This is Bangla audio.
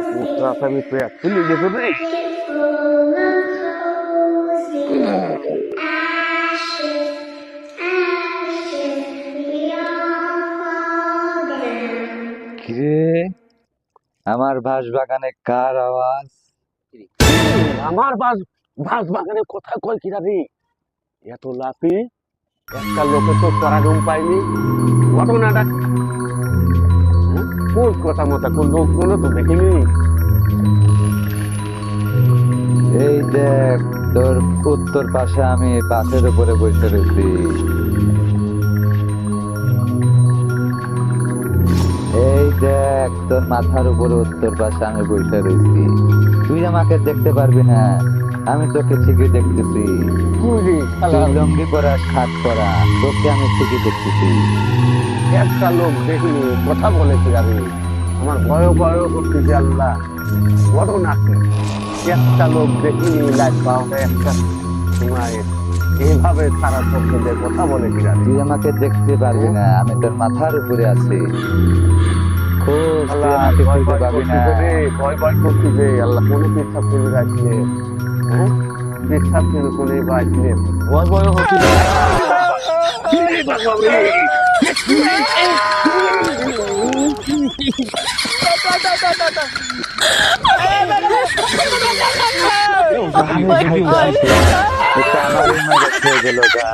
Rasa mi tuh ya, ini gitu deh. কিরে, আমার বাঁশ বাগানে কার আওয়াজ? আমার বাস বাগানে কোথায় কল কিরা রে? এত লাফি একটা লোকে তো পরাগম পাইনি ঘটনাটা কোন কথা মতো কোন লোক কোনো তো দেখিনি। এই দেখ, তোর উত্তর পাশে আমি বাসের উপরে বসে রয়েছি। এই দেখ, তোর মাথার উপরে উত্তর পাশে আমি বসে রয়েছি। তুই আমাকে দেখতে পারবি না, আমি তোকে ঠিকই দেখতেছি। তুই লঙ্গি পরা, শার্ট পরা, তোকে আমি ঠিকই দেখতেছি। একটা লোক দেখিনি কথা বলে কিরা রে? আমার ভয় ভয় করতে যে আল্লাহ ঘটনা কি? একটা লোক দেখিনি লাইফ পাওয়া একটা সময় এইভাবে সারা পক্ষে কথা বলে কিরা রে? তুই আমাকে দেখতে পারবি না, আমি তোর মাথার উপরে আছি। খুব তুই আল্লাহ আমাকে ভয় খুঁজে ভয় পাবি করতে না। রে, ভয় ভয় করতে যে আল্লাহ কোনো পেশাব করে রাখলে, হ্যাঁ পেশাব করে কোনে বাঁচলে ভয় ভয় হচ্ছে রে। কি রে বাবা রে? এটা আমারই মাঝে খেয়ে গেল গা।